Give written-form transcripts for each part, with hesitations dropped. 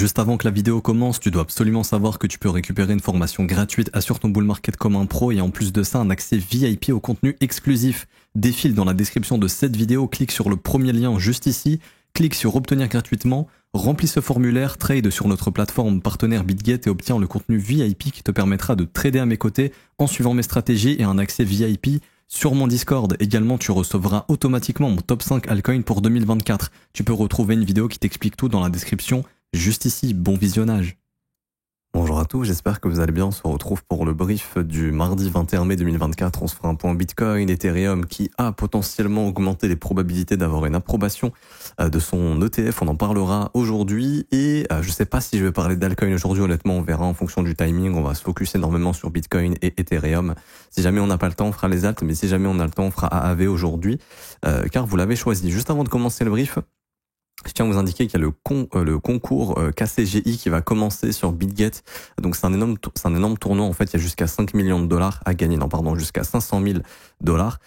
Juste avant que la vidéo commence, tu dois absolument savoir que tu peux récupérer une formation gratuite Assure ton bull market comme un pro et en plus de ça un accès VIP au contenu exclusif. Défile dans la description de cette vidéo, clique sur le premier lien juste ici, clique sur obtenir gratuitement, remplis ce formulaire, trade sur notre plateforme partenaire BitGet et obtiens le contenu VIP qui te permettra de trader à mes côtés en suivant mes stratégies et un accès VIP sur mon Discord. Également, tu recevras automatiquement mon top 5 altcoin pour 2024. Tu peux retrouver une vidéo qui t'explique tout dans la description juste ici. Bon visionnage. Bonjour à tous, j'espère que vous allez bien. On se retrouve pour le brief du mardi 21 mai 2024. On se fera un point Bitcoin, Ethereum qui a potentiellement augmenté les probabilités d'avoir une approbation de son ETF. On en parlera aujourd'hui et je sais pas si je vais parler d'altcoin aujourd'hui. Honnêtement, on verra en fonction du timing. On va se focus énormément sur Bitcoin et Ethereum. Si jamais on n'a pas le temps, on fera les alts, mais si jamais on a le temps, on fera AAV aujourd'hui car vous l'avez choisi. Juste avant de commencer le brief, je tiens à vous indiquer qu'il y a le concours KCGI qui va commencer sur BitGet. Donc c'est un énorme tournoi. En fait, il y a jusqu'à 5 millions de dollars à gagner. Non, pardon, jusqu'à 500 000 dollars.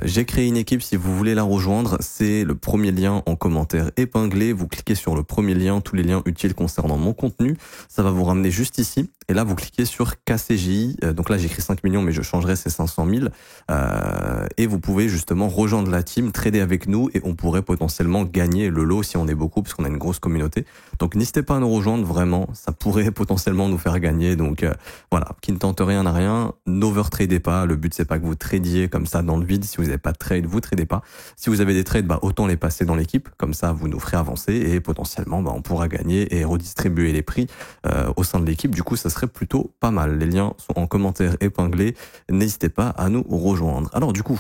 J'ai créé une équipe. Si vous voulez la rejoindre, c'est le premier lien en commentaire épinglé. Vous cliquez sur le premier lien, tous les liens utiles concernant mon contenu. Ça va vous ramener juste ici. Et là, vous cliquez sur KCGI. Donc là, j'écris 5 millions, mais je changerai ces 500 000. Et vous pouvez justement rejoindre la team, trader avec nous et on pourrait potentiellement gagner le lot si on est beaucoup, parce qu'on a une grosse communauté. Donc n'hésitez pas à nous rejoindre, vraiment, ça pourrait potentiellement nous faire gagner. Donc voilà, qui ne tente rien n'a rien, n'overtradez pas. Le but c'est pas que vous tradiez comme ça dans le vide. Si vous n'avez pas de trade, vous tradez pas. Si vous avez des trades, autant les passer dans l'équipe, comme ça vous nous ferez avancer et potentiellement on pourra gagner et redistribuer les prix au sein de l'équipe. Du coup ça serait plutôt pas mal. Les liens sont en commentaire épinglés, n'hésitez pas à nous rejoindre. Alors du coup,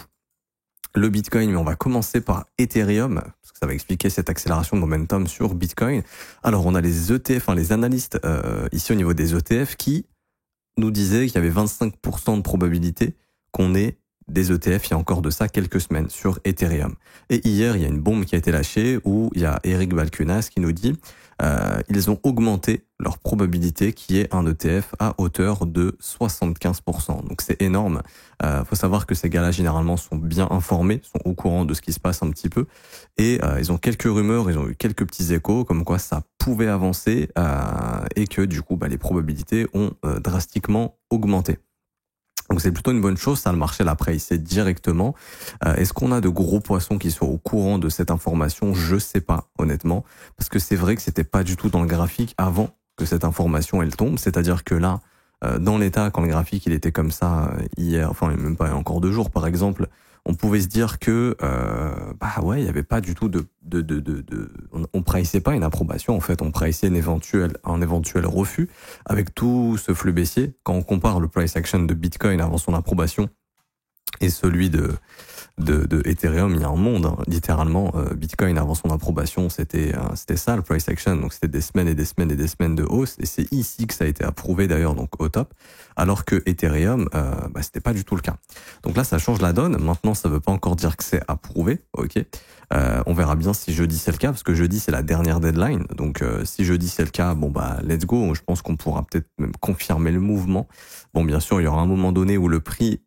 le Bitcoin, mais on va commencer par Ethereum, parce que ça va expliquer cette accélération de momentum sur Bitcoin. Alors, on a les ETF, les analystes ici au niveau des ETF qui nous disaient qu'il y avait 25% de probabilité qu'on ait des ETF, il y a encore de ça quelques semaines, sur Ethereum. Et hier, il y a une bombe qui a été lâchée où il y a Eric Balchunas qui nous dit ils ont augmenté leur probabilité qui est un ETF à hauteur de 75%. Donc c'est énorme. Faut savoir que ces gars-là généralement sont bien informés, sont au courant de ce qui se passe un petit peu et ils ont quelques rumeurs, ils ont eu quelques petits échos comme quoi ça pouvait avancer et que du coup les probabilités ont drastiquement augmenté. Donc c'est plutôt une bonne chose, ça le marché l'a pricé directement. Est-ce qu'on a de gros poissons qui sont au courant de cette information? Je sais pas, honnêtement, parce que c'est vrai que c'était pas du tout dans le graphique avant que cette information elle tombe. C'est-à-dire que là, dans l'état, quand le graphique il était comme ça hier, même pas encore 2 jours par exemple, on pouvait se dire que il y avait pas du tout on priceait pas une approbation, en fait on priceait un éventuel refus avec tout ce flux baissier. Quand on compare le price action de Bitcoin avant son approbation et celui de Ethereum, il y a un monde, littéralement. Bitcoin avant son approbation, c'était ça le price action, donc c'était des semaines et des semaines et des semaines de hausse, et c'est ici que ça a été approuvé d'ailleurs, donc au top, alors que Ethereum, c'était pas du tout le cas. Donc là, ça change la donne. Maintenant, ça veut pas encore dire que c'est approuvé, ok. On verra bien si jeudi c'est le cas, parce que jeudi c'est la dernière deadline. Donc si jeudi c'est le cas, let's go. Je pense qu'on pourra peut-être même confirmer le mouvement. Bon, bien sûr, il y aura un moment donné où le prix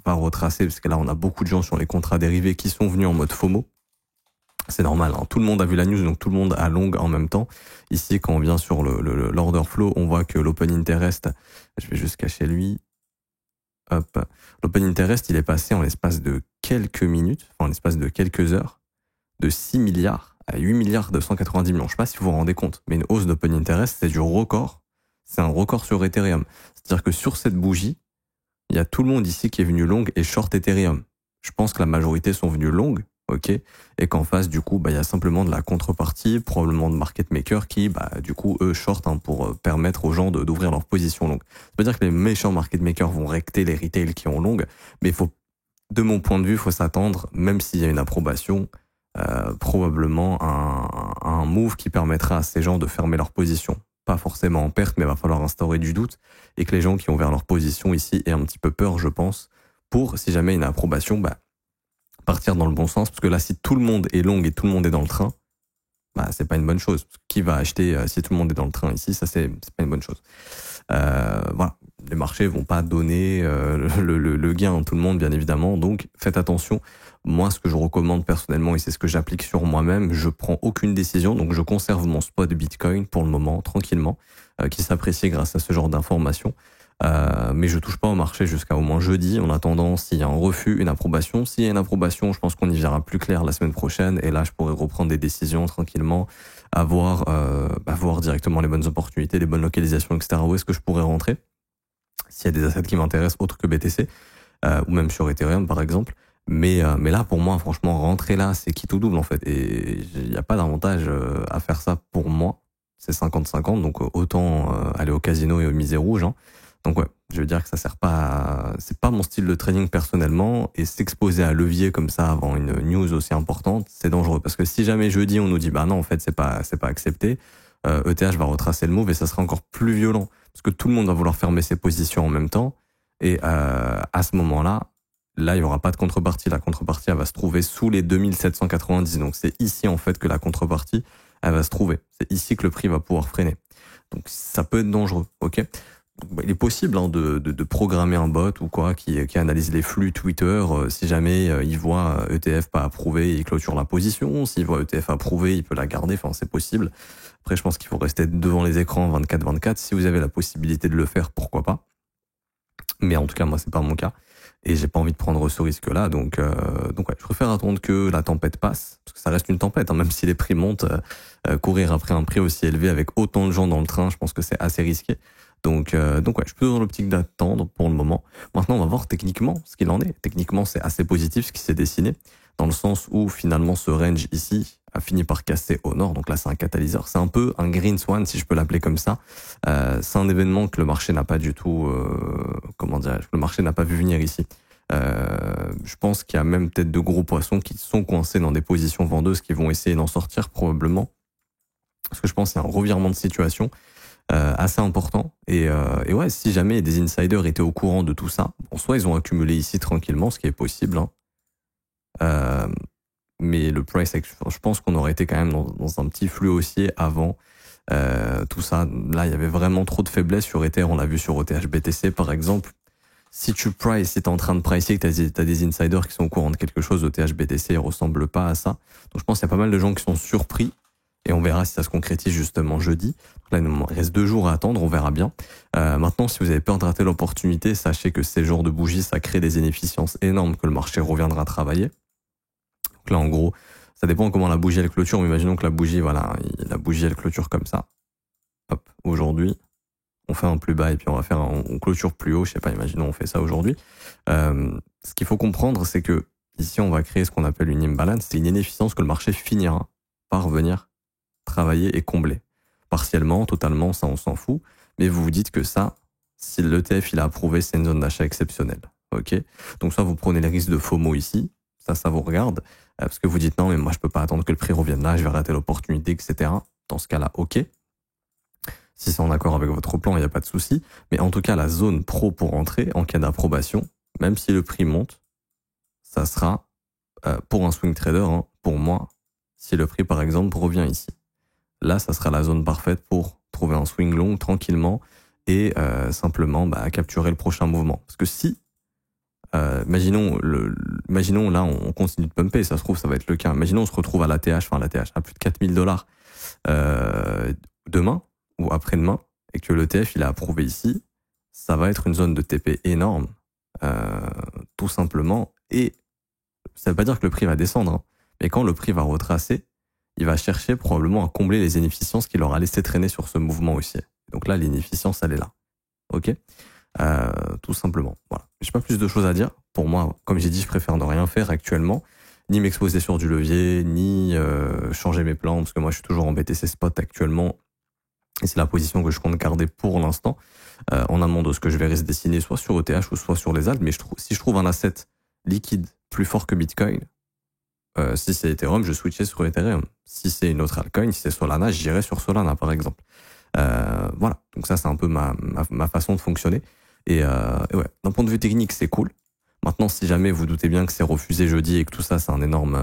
va retracer, parce que là on a beaucoup de gens sur les contrats dérivés qui sont venus en mode FOMO. C'est normal, hein. Tout le monde a vu la news, donc tout le monde a long en même temps. Ici, quand on vient sur l'order flow, on voit que l'open interest, je vais juste cacher lui. Hop. L'open interest, il est passé en l'espace de quelques minutes, en l'espace de quelques heures, de 6 milliards à 8 milliards 290 millions. Je sais pas si vous vous rendez compte, mais une hausse d'open interest, c'est du record. C'est un record sur Ethereum. C'est-à-dire que sur cette bougie, il y a tout le monde ici qui est venu long et short Ethereum. Je pense que la majorité sont venus long, ok, et qu'en face, du coup, il y a simplement de la contrepartie, probablement de market makers qui, du coup, eux, short pour permettre aux gens d'ouvrir leur position long. Ça veut dire que les méchants market makers vont recter les retails qui ont long, mais de mon point de vue, il faut s'attendre, même s'il y a une approbation, probablement un move qui permettra à ces gens de fermer leur position. Pas forcément en perte, mais il va falloir instaurer du doute et que les gens qui ont ouvert leur position ici aient un petit peu peur, je pense, pour, si jamais une approbation, partir dans le bon sens. Parce que là, si tout le monde est long et tout le monde est dans le train, c'est pas une bonne chose. Qui va acheter si tout le monde est dans le train ici? Ça, c'est pas une bonne chose. Voilà. les marchés vont pas donner le gain à tout le monde, bien évidemment. Donc, faites attention. Moi, ce que je recommande personnellement, et c'est ce que j'applique sur moi-même, je prends aucune décision. Donc, je conserve mon spot de Bitcoin pour le moment, tranquillement, qui s'apprécie grâce à ce genre d'informations. Mais je touche pas au marché jusqu'à au moins jeudi, en attendant s'il y a un refus, une approbation. S'il y a une approbation, je pense qu'on y verra plus clair la semaine prochaine, et là je pourrai reprendre des décisions tranquillement, voir directement les bonnes opportunités, les bonnes localisations, etc. Où est-ce que je pourrais rentrer s'il y a des assets qui m'intéressent autres que BTC, ou même sur Ethereum par exemple. Mais là, pour moi, franchement, rentrer là, c'est quitte ou double en fait, et il n'y a pas d'avantage à faire ça pour moi. C'est 50-50, donc autant aller au casino et au misé rouge, hein. Donc ouais, je veux dire que ça sert pas c'est pas mon style de trading personnellement, et s'exposer à levier comme ça avant une news aussi importante, c'est dangereux, parce que si jamais jeudi on nous dit bah non en fait c'est pas accepté, ETH va retracer le move et ça sera encore plus violent, parce que tout le monde va vouloir fermer ses positions en même temps, et à ce moment-là, il y aura pas de contrepartie. La contrepartie elle va se trouver sous les 2790, donc c'est ici en fait que la contrepartie elle va se trouver. C'est ici que le prix va pouvoir freiner. Donc ça peut être dangereux, ok? Il est possible de programmer un bot ou quoi qui analyse les flux Twitter. Si jamais il voit ETF pas approuvé, il clôture la position. S'il voit ETF approuvé, il peut la garder. Enfin, c'est possible. Après, je pense qu'il faut rester devant les écrans 24/24. Si vous avez la possibilité de le faire, pourquoi pas. Mais en tout cas, moi, c'est pas mon cas. Et j'ai pas envie de prendre ce risque-là. Donc ouais, je préfère attendre que la tempête passe. Parce que ça reste une tempête, hein, même si les prix montent. Courir après un prix aussi élevé avec autant de gens dans le train, je pense que c'est assez risqué. Donc ouais, je suis plutôt dans l'optique d'attendre pour le moment. Maintenant, on va voir techniquement ce qu'il en est. Techniquement, c'est assez positif ce qui s'est dessiné, dans le sens où finalement ce range ici a fini par casser au nord. Donc là, c'est un catalyseur. C'est un peu un green swan, si je peux l'appeler comme ça. C'est un événement que le marché n'a pas du tout, le marché n'a pas vu venir ici. Je pense qu'il y a même peut-être de gros poissons qui sont coincés dans des positions vendeuses qui vont essayer d'en sortir probablement. Parce que je pense que c'est un revirement de situation assez important, et ouais, si jamais des insiders étaient au courant de tout ça, bon, soit ils ont accumulé ici tranquillement, ce qui est possible, hein, mais le price action, je pense qu'on aurait été quand même dans un petit flux haussier avant tout ça. Là, il y avait vraiment trop de faiblesse sur Ether, on l'a vu sur ETH BTC par exemple. Si tu t'es en train de pricer, que t'as des insiders qui sont au courant de quelque chose, ETH BTC ressemble pas à ça. Donc je pense qu'il y a pas mal de gens qui sont surpris. Et on verra si ça se concrétise justement jeudi. Là, il reste 2 jours à attendre, on verra bien. Maintenant, si vous avez peur de rater l'opportunité, sachez que ces genres de bougies, ça crée des inefficiences énormes que le marché reviendra travailler. Donc là, en gros, ça dépend comment la bougie elle clôture. Mais imaginons que la bougie elle clôture comme ça. Hop, aujourd'hui, on fait un plus bas et puis on clôture plus haut. Je sais pas, imaginons on fait ça aujourd'hui. Ce qu'il faut comprendre, c'est que ici, on va créer ce qu'on appelle une imbalance. C'est une inefficience que le marché finira par venir travailler et combler. Partiellement, totalement, ça on s'en fout. Mais vous vous dites que ça, si l'ETF il a approuvé, c'est une zone d'achat exceptionnelle. Ok. Donc soit vous prenez les risques de FOMO ici, ça vous regarde, parce que vous dites non mais moi je peux pas attendre que le prix revienne là, je vais rater l'opportunité, etc. Dans ce cas-là, ok. Si c'est en accord avec votre plan, il n'y a pas de souci. Mais en tout cas, la zone pro pour entrer en cas d'approbation, même si le prix monte, ça sera pour un swing trader, hein, pour moi, si le prix par exemple revient ici. Là, ça sera la zone parfaite pour trouver un swing long tranquillement et simplement capturer le prochain mouvement. Parce que si, imaginons là, on continue de pumper, ça se trouve, ça va être le cas. Imaginons on se retrouve à l'ATH à plus de $4000 demain ou après-demain, et que l'ETF il a approuvé ici, ça va être une zone de TP énorme, tout simplement. Et ça veut pas dire que le prix va descendre, hein, mais quand le prix va retracer, il va chercher probablement à combler les inefficiences qu'il aura laissé traîner sur ce mouvement haussier. Donc là, l'inefficience, elle est là. Ok, tout simplement. Voilà. J'ai pas plus de choses à dire. Pour moi, comme j'ai dit, je préfère ne rien faire actuellement, ni m'exposer sur du levier, ni changer mes plans, parce que moi, je suis toujours en BTC spot actuellement, et c'est la position que je compte garder pour l'instant, en amont de ce que je verrai se dessiner soit sur ETH ou soit sur les alt. Mais si je trouve un asset liquide plus fort que Bitcoin, si c'est Ethereum, je switchais sur Ethereum. Si c'est une autre altcoin, si c'est Solana, j'irais sur Solana, par exemple. Voilà. Donc ça, c'est un peu ma façon de fonctionner. Et ouais, d'un point de vue technique, c'est cool. Maintenant, si jamais vous doutez bien que c'est refusé jeudi et que tout ça, c'est un énorme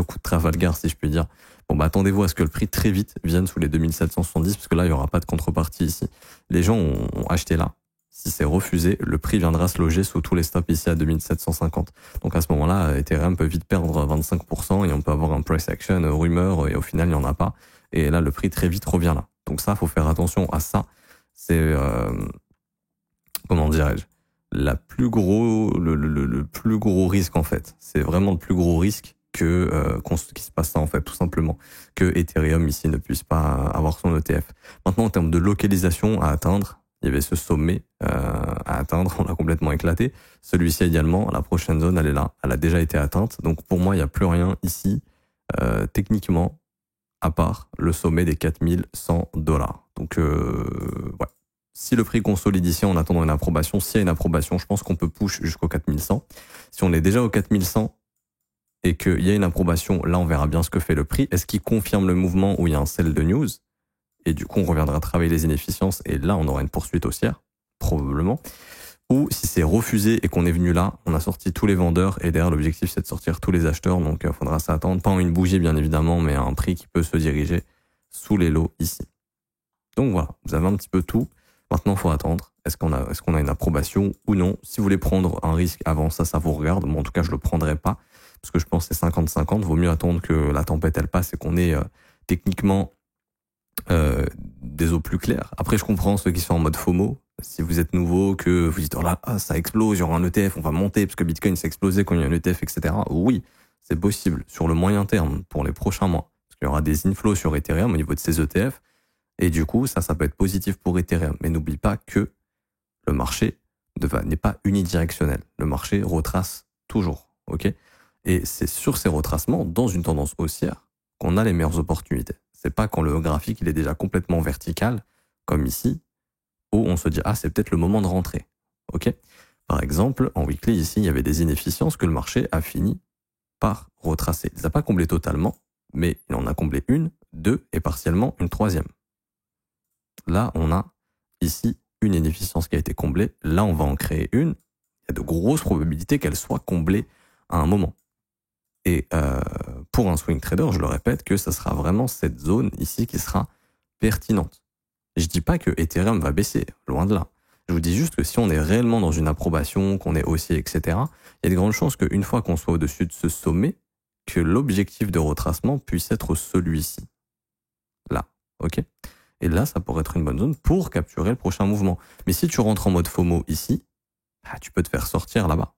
coup de Trafalgar, si je puis dire, Bon, bah, attendez-vous à ce que le prix très vite vienne sous les 2770, parce que là, il n'y aura pas de contrepartie ici. Les gens ont acheté là. Si c'est refusé, le prix viendra se loger sous tous les stops ici à 2750. Donc à ce moment-là, Ethereum peut vite perdre 25% et on peut avoir un price action rumeur et au final, il n'y en a pas. Et là, le prix très vite revient là. Donc ça, faut faire attention à ça. C'est, comment dirais-je, le plus gros risque en fait. C'est vraiment le plus gros risque qu'il se passe ça en fait, tout simplement. Que Ethereum ici ne puisse pas avoir son ETF. Maintenant, en termes de localisation à atteindre, il y avait ce sommet à atteindre, on l'a complètement éclaté. Celui-ci également, la prochaine zone, elle est là, elle a déjà été atteinte. Donc pour moi, il n'y a plus rien ici, techniquement, à part le sommet des 4100 $. Donc ouais. Si le prix consolide ici en attendant une approbation, s'il y a une approbation, je pense qu'on peut push jusqu'au 4100. Si on est déjà au 4100 et qu'il y a une approbation, là on verra bien ce que fait le prix. Est-ce qu'il confirme le mouvement où il y a un sell de news? Et du coup, on reviendra travailler les inefficiences et là, on aura une poursuite haussière, probablement. Ou si c'est refusé et qu'on est venu là, on a sorti tous les vendeurs et derrière, l'objectif, c'est de sortir tous les acheteurs. Donc, il faudra s'attendre, pas en une bougie, bien évidemment, mais à un prix qui peut se diriger sous les lots ici. Donc voilà, vous avez un petit peu tout. Maintenant, il faut attendre. Est-ce qu'on a une approbation ou non? Si vous voulez prendre un risque avant ça, ça vous regarde. Moi, en tout cas, je le prendrai pas parce que je pense que c'est 50-50. Vaut mieux attendre que la tempête, elle passe et qu'on ait techniquement des eaux plus claires. Après, je comprends ceux qui sont en mode FOMO. Si vous êtes nouveau, que vous dites, oh là, ça explose, il y aura un ETF, on va monter, parce que Bitcoin s'est explosé quand il y a un ETF, etc. Oui, c'est possible sur le moyen terme, pour les prochains mois. Parce qu'il y aura des inflows sur Ethereum au niveau de ces ETF. Et du coup, ça peut être positif pour Ethereum. Mais n'oublie pas que le marché n'est pas unidirectionnel. Le marché retrace toujours. OK? Et c'est sur ces retracements, dans une tendance haussière, qu'on a les meilleures opportunités. C'est pas quand le graphique il est déjà complètement vertical, comme ici, où on se dit, ah, c'est peut-être le moment de rentrer. OK? Par exemple, en weekly, ici, il y avait des inefficiences que le marché a fini par retracer. Il ne les a pas comblées totalement, mais il en a comblé une, deux et partiellement une troisième. Là, on a ici une inefficience qui a été comblée. Là, on va en créer une. Il y a de grosses probabilités qu'elle soit comblée à un moment. Et pour un swing trader, je le répète, que ça sera vraiment cette zone ici qui sera pertinente. Je dis pas que Ethereum va baisser, loin de là. Je vous dis juste que si on est réellement dans une approbation, qu'on est haussier, etc., il y a de grandes chances qu'une fois qu'on soit au-dessus de ce sommet, que l'objectif de retracement puisse être celui-ci. Là, ok? Et là, ça pourrait être une bonne zone pour capturer le prochain mouvement. Mais si tu rentres en mode FOMO ici, tu peux te faire sortir là-bas.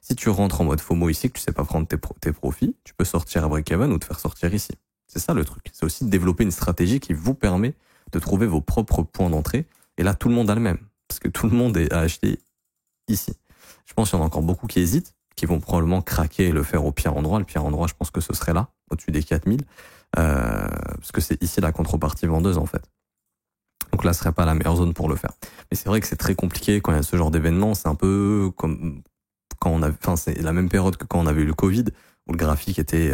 Si tu rentres en mode FOMO ici, que tu sais pas prendre tes profits, tu peux sortir à break-even ou te faire sortir ici. C'est ça le truc. C'est aussi de développer une stratégie qui vous permet de trouver vos propres points d'entrée. Et là, tout le monde a le même. Parce que tout le monde a acheté ici. Je pense qu'il y en a encore beaucoup qui hésitent, qui vont probablement craquer et le faire au pire endroit. Le pire endroit, je pense que ce serait là, au-dessus des 4000. Parce que c'est ici la contrepartie vendeuse, en fait. Donc là, ce serait pas la meilleure zone pour le faire. Mais c'est vrai que c'est très compliqué quand il y a ce genre d'événement. C'est un peu comme quand on a, enfin, c'est la même période que quand on avait eu le Covid, où le graphique était,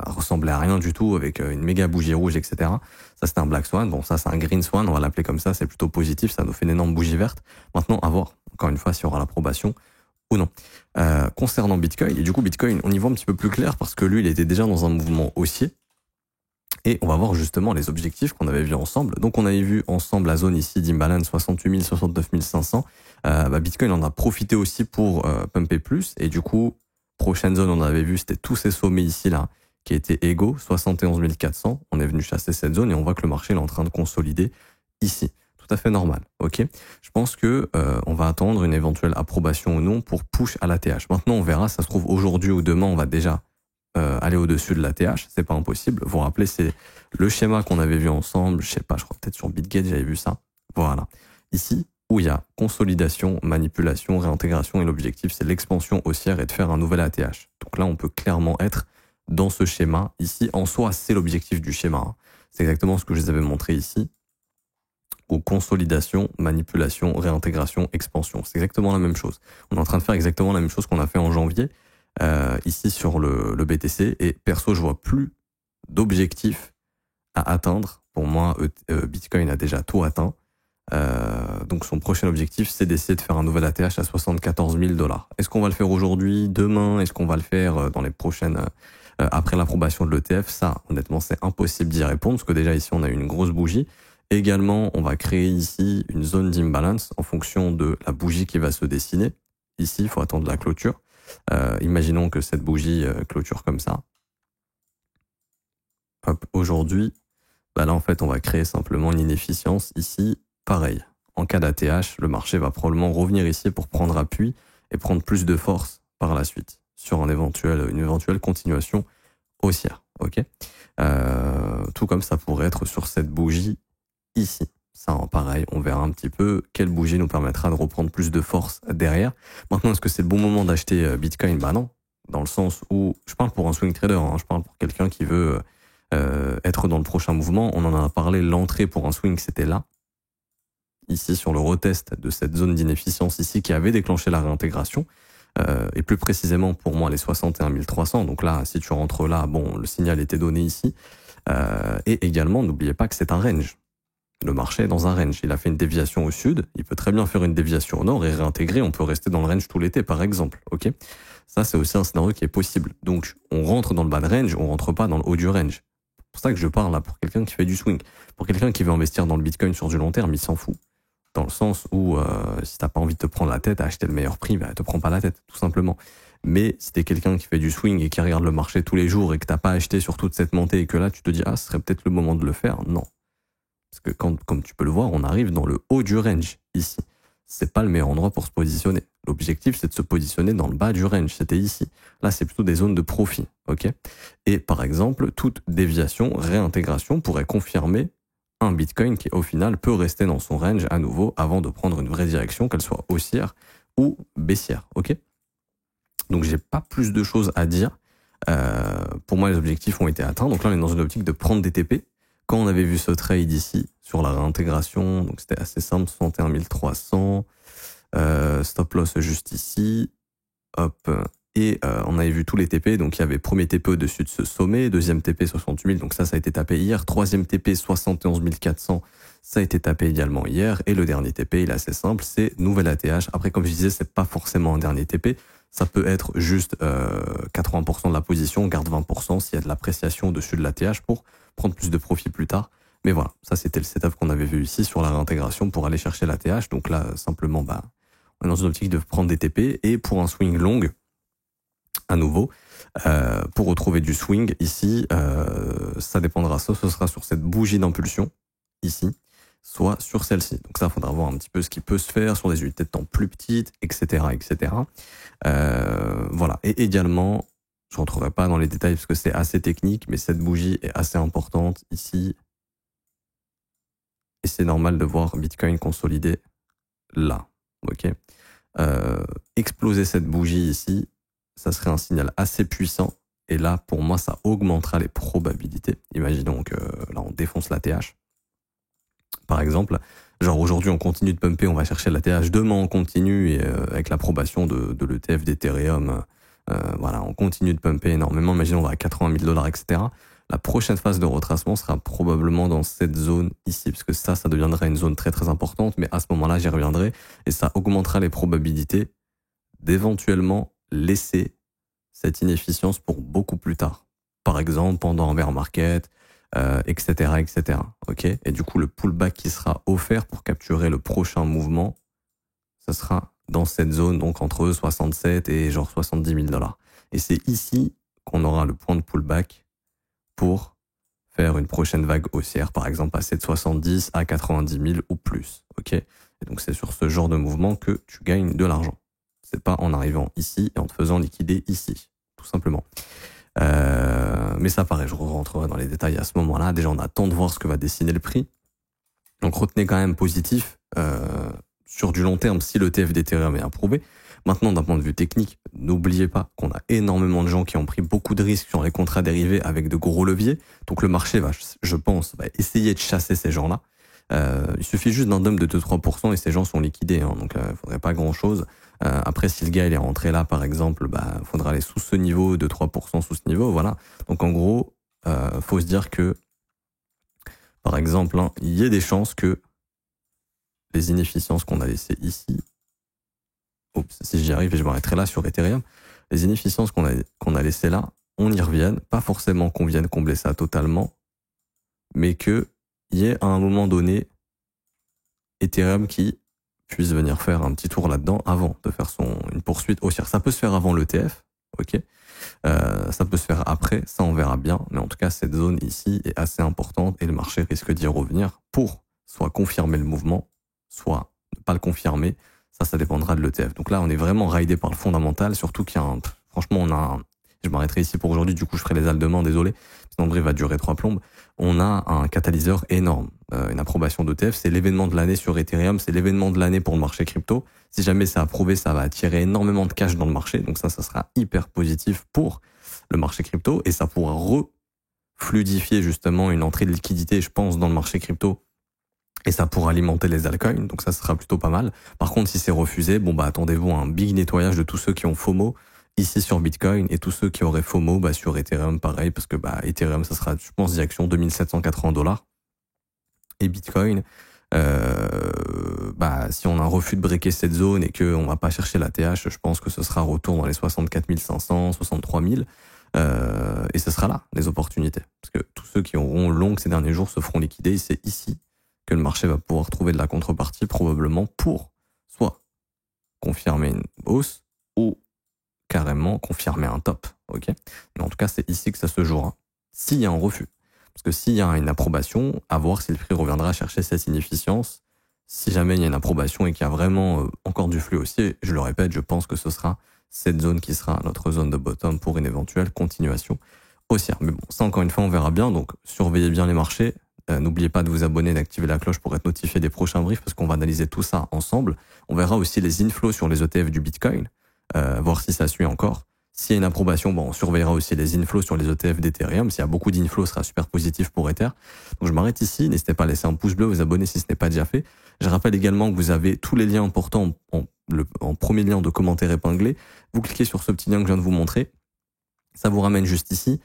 ressemblait à rien du tout, avec une méga bougie rouge, etc. Ça, c'était un Black Swan. Bon, ça, c'est un Green Swan. On va l'appeler comme ça. C'est plutôt positif. Ça nous fait une énorme bougie verte. Maintenant, à voir. Encore une fois, s'il y aura l'approbation ou non. Concernant Bitcoin, et du coup, Bitcoin, on y voit un petit peu plus clair parce que lui, il était déjà dans un mouvement haussier. Et on va voir justement les objectifs qu'on avait vus ensemble. Donc on avait vu ensemble la zone ici d'imbalance 68 000, 69 500. Bitcoin en a profité aussi pour pumper plus. Et du coup, prochaine zone, on avait vu, c'était tous ces sommets ici là qui étaient égaux, 71 400. On est venu chasser cette zone et on voit que le marché est en train de consolider ici. Tout à fait normal. Ok. Je pense que on va attendre une éventuelle approbation ou non pour push à l'ATH. Maintenant, on verra. Ça se trouve aujourd'hui ou demain, on va déjà aller au-dessus de la TH, c'est pas impossible. Vous vous rappelez, c'est le schéma qu'on avait vu ensemble, je sais pas, je crois peut-être sur BitGate, j'avais vu ça. Voilà. Ici, où il y a consolidation, manipulation, réintégration, et l'objectif, c'est l'expansion haussière et de faire un nouvel ATH. Donc là, on peut clairement être dans ce schéma. Ici, en soi, c'est l'objectif du schéma. Hein. C'est exactement ce que je vous avais montré ici. Où consolidation, manipulation, réintégration, expansion. C'est exactement la même chose. On est en train de faire exactement la même chose qu'on a fait en janvier. Ici sur le BTC, et perso je vois plus d'objectifs à atteindre. Pour moi, Bitcoin a déjà tout atteint. Donc son prochain objectif, c'est d'essayer de faire un nouvel ATH à 74 000 $. Est-ce qu'on va le faire aujourd'hui, demain? Est-ce qu'on va le faire dans les prochaines après l'approbation de l'ETF, ça, honnêtement, c'est impossible d'y répondre, parce que déjà ici, on a une grosse bougie. Également, on va créer ici une zone d'imbalance en fonction de la bougie qui va se dessiner. Ici, il faut attendre la clôture. Imaginons que cette bougie clôture comme ça. Hop, aujourd'hui, bah là, en fait, on va créer simplement une inefficience ici. Pareil, en cas d'ATH, le marché va probablement revenir ici pour prendre appui et prendre plus de force par la suite sur une éventuelle continuation haussière. Ok, tout comme ça pourrait être sur cette bougie ici. Ça, pareil, on verra un petit peu quelle bougie nous permettra de reprendre plus de force derrière. Maintenant, est-ce que c'est le bon moment d'acheter Bitcoin? Bah non, dans le sens où, je parle pour un swing trader, hein, je parle pour quelqu'un qui veut être dans le prochain mouvement. On en a parlé, l'entrée pour un swing, c'était là. Ici, sur le retest de cette zone d'inefficience ici qui avait déclenché la réintégration. Et plus précisément, pour moi, les 61 300. Donc là, si tu rentres là, bon, le signal était donné ici. Et également, n'oubliez pas que c'est un range. Le marché est dans un range. Il a fait une déviation au sud. Il peut très bien faire une déviation au nord et réintégrer. On peut rester dans le range tout l'été, par exemple. Ok. Ça, c'est aussi un scénario qui est possible. Donc, on rentre dans le bas de range, on rentre pas dans le haut du range. C'est pour ça que je parle là pour quelqu'un qui fait du swing. Pour quelqu'un qui veut investir dans le Bitcoin sur du long terme, il s'en fout. Dans le sens où, si t'as pas envie de te prendre la tête à acheter le meilleur prix, bah, te prends pas la tête, tout simplement. Mais si t'es quelqu'un qui fait du swing et qui regarde le marché tous les jours et que t'as pas acheté sur toute cette montée et que là, tu te dis, ah, ce serait peut-être le moment de le faire. Non. Parce que comme tu peux le voir, on arrive dans le haut du range, ici. C'est pas le meilleur endroit pour se positionner. L'objectif, c'est de se positionner dans le bas du range. C'était ici. Là, c'est plutôt des zones de profit. Ok. Et par exemple, toute déviation, réintégration pourrait confirmer un Bitcoin qui, au final, peut rester dans son range à nouveau avant de prendre une vraie direction, qu'elle soit haussière ou baissière. Ok. Donc, j'ai pas plus de choses à dire. Pour moi, les objectifs ont été atteints. Donc là, on est dans une optique de prendre des TP. Quand on avait vu ce trade ici sur la réintégration, donc c'était assez simple, 61 300, stop loss juste ici, hop, et on avait vu tous les TP, donc il y avait premier TP au-dessus de ce sommet, deuxième TP 68 000, donc ça a été tapé hier, troisième TP 71 400, ça a été tapé également hier, et le dernier TP, il est assez simple, c'est nouvelle ATH. Après, comme je disais, c'est pas forcément un dernier TP, ça peut être juste 80% de la position, on garde 20% s'il y a de l'appréciation au-dessus de l'ATH pour prendre plus de profit plus tard. Mais voilà, ça c'était le setup qu'on avait vu ici sur la réintégration pour aller chercher l'ATH. Donc là, simplement, bah, on est dans une optique de prendre des TP et pour un swing long, à nouveau, pour retrouver du swing ici, ça dépendra, soit ce sera sur cette bougie d'impulsion, ici, soit sur celle-ci. Donc ça, il faudra voir un petit peu ce qui peut se faire sur des unités de temps plus petites, etc., etc. Voilà. Et également, je rentrerai pas dans les détails parce que c'est assez technique, mais cette bougie est assez importante ici. Et c'est normal de voir Bitcoin consolider là. Ok. Exploser cette bougie ici, ça serait un signal assez puissant. Et là, pour moi, ça augmentera les probabilités. Imaginons que là, on défonce la TH. Par exemple, genre aujourd'hui, on continue de pumper, on va chercher la TH. Demain, on continue et avec l'approbation de l'ETF d'Ethereum, voilà, on continue de pumper énormément. Imaginons, on va à 80 000 $, etc. La prochaine phase de retracement sera probablement dans cette zone ici, parce que ça deviendra une zone très très importante. Mais à ce moment-là, j'y reviendrai et ça augmentera les probabilités d'éventuellement laisser cette inefficience pour beaucoup plus tard. Par exemple, pendant un bear market, etc., etc. Ok. Et du coup, le pullback qui sera offert pour capturer le prochain mouvement, ça sera dans cette zone, donc entre 67 et genre 70 000 $. Et c'est ici qu'on aura le point de pullback pour faire une prochaine vague haussière, par exemple passer de 70 à 90 000 ou plus. Ok. Et donc c'est sur ce genre de mouvement que tu gagnes de l'argent. C'est pas en arrivant ici et en te faisant liquider ici, tout simplement. Mais ça, pareil, je rentrerai dans les détails à ce moment-là. Déjà, on attend de voir ce que va dessiner le prix. Donc, retenez quand même positif sur du long terme si le TF d'Ethereum est approuvé. Maintenant, d'un point de vue technique, n'oubliez pas qu'on a énormément de gens qui ont pris beaucoup de risques sur les contrats dérivés avec de gros leviers. Donc, le marché va, je pense, va essayer de chasser ces gens-là. Il suffit juste d'un dump de 2-3% et ces gens sont liquidés. Hein, donc, il faudrait pas grand-chose. Après, si le gars il est rentré là, par exemple, bah, faudra aller sous ce niveau, de 3% sous ce niveau, voilà. Donc en gros, faut se dire que, par exemple, hein, il y a des chances que les inefficiences qu'on a laissées ici, si j'y arrive et je m'arrêterai là sur Ethereum, les inefficiences qu'on a laissées là, on y revienne, pas forcément qu'on vienne combler ça totalement, mais qu'il y ait à un moment donné Ethereum qui puisse venir faire un petit tour là-dedans avant de faire une poursuite haussière. Ça peut se faire avant l'ETF, ok. Ça peut se faire après, ça on verra bien, mais en tout cas cette zone ici est assez importante et le marché risque d'y revenir pour soit confirmer le mouvement, soit ne pas le confirmer. Ça dépendra de l'ETF. Donc là on est vraiment raidé par le fondamental, surtout qu'il y a franchement je m'arrêterai ici pour aujourd'hui, du coup je ferai les ailes demain, désolé, sinon le brief va durer 3 plombes. On a un catalyseur énorme, une approbation d'ETF, c'est l'événement de l'année sur Ethereum, c'est l'événement de l'année pour le marché crypto. Si jamais c'est approuvé, ça va attirer énormément de cash dans le marché, donc ça sera hyper positif pour le marché crypto et ça pourra refluidifier justement une entrée de liquidité, je pense, dans le marché crypto et ça pourra alimenter les altcoins, donc ça sera plutôt pas mal. Par contre, si c'est refusé, attendez-vous à un big nettoyage de tous ceux qui ont FOMO ici sur Bitcoin et tous ceux qui auraient FOMO sur Ethereum, pareil, parce que Ethereum, ça sera, je pense, direction $2780 et Bitcoin, si on a un refus de breaker cette zone et qu'on va pas chercher la TH, je pense que ce sera retour dans les 64 500, 63 000, et ce sera là, les opportunités. Parce que tous ceux qui auront long ces derniers jours se feront liquider, et c'est ici que le marché va pouvoir trouver de la contrepartie, probablement pour soit confirmer une hausse ou carrément confirmer un top, ok. Mais en tout cas, c'est ici que ça se jouera, s'il y a un refus. Parce que s'il y a une approbation, à voir si le prix reviendra chercher cette inefficience. Si jamais il y a une approbation et qu'il y a vraiment encore du flux haussier, je le répète, je pense que ce sera cette zone qui sera notre zone de bottom pour une éventuelle continuation haussière. Mais bon, ça encore une fois, on verra bien, donc surveillez bien les marchés. N'oubliez pas de vous abonner, d'activer la cloche pour être notifié des prochains briefs parce qu'on va analyser tout ça ensemble. On verra aussi les inflows sur les ETF du Bitcoin, voir si ça suit encore. S'il y a une approbation, on surveillera aussi les inflows sur les ETF d'Ethereum. S'il y a beaucoup d'inflows, ce sera super positif pour Ether. Donc je m'arrête ici. N'hésitez pas à laisser un pouce bleu, vous abonner si ce n'est pas déjà fait. Je rappelle également que vous avez tous les liens importants en premier lien de commentaire épinglé. Vous cliquez sur ce petit lien que je viens de vous montrer. Ça vous ramène juste ici.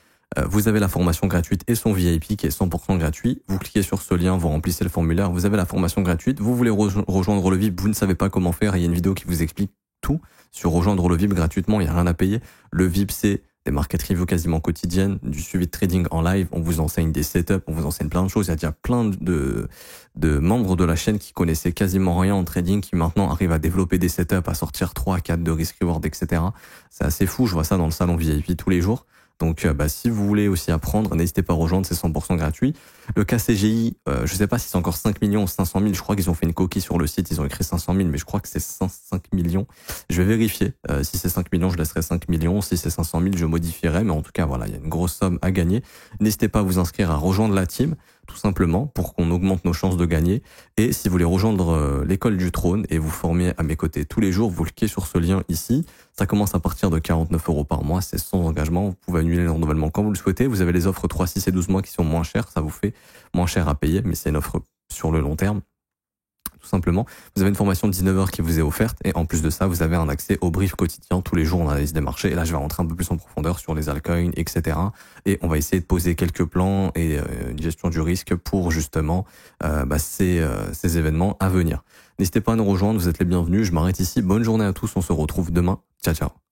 Vous avez la formation gratuite et son VIP qui est 100% gratuit. Vous cliquez sur ce lien, vous remplissez le formulaire. Vous avez la formation gratuite. Vous voulez rejoindre le VIP, vous ne savez pas comment faire. Il y a une vidéo qui vous explique tout sur rejoindre le VIP gratuitement, il n'y a rien à payer. Le VIP, c'est des market reviews quasiment quotidiennes, du suivi de trading en live, on vous enseigne des setups, on vous enseigne plein de choses. Il y a déjà plein de membres de la chaîne qui connaissaient quasiment rien en trading, qui maintenant arrivent à développer des setups, à sortir 3, 4 de risk reward, etc. C'est assez fou, je vois ça dans le salon VIP tous les jours. Donc si vous voulez aussi apprendre, n'hésitez pas à rejoindre, c'est 100% gratuit. Le KCGI, je sais pas si c'est encore 5 millions ou 500 000, je crois qu'ils ont fait une coquille sur le site, ils ont écrit 500 000, mais je crois que c'est 5 millions. Je vais vérifier, si c'est 5 millions, je laisserai 5 millions, si c'est 500 000, je modifierai, mais en tout cas, voilà, il y a une grosse somme à gagner. N'hésitez pas à vous inscrire, à rejoindre la team, tout simplement, pour qu'on augmente nos chances de gagner. Et si vous voulez rejoindre l'école du trône et vous former à mes côtés tous les jours, vous cliquez sur ce lien ici. Ça commence à partir de 49 € par mois, c'est sans engagement. Vous pouvez annuler le renouvellement quand vous le souhaitez. Vous avez les offres 3, 6 et 12 mois qui sont moins chères. Ça vous fait moins cher à payer, mais c'est une offre sur le long terme. Tout simplement, vous avez une formation de 19 heures qui vous est offerte et en plus de ça, vous avez un accès au brief quotidien tous les jours, on analyse des marchés et là je vais rentrer un peu plus en profondeur sur les altcoins, etc. Et on va essayer de poser quelques plans et une gestion du risque pour justement ces événements à venir. N'hésitez pas à nous rejoindre, vous êtes les bienvenus, je m'arrête ici, bonne journée à tous, on se retrouve demain, ciao ciao.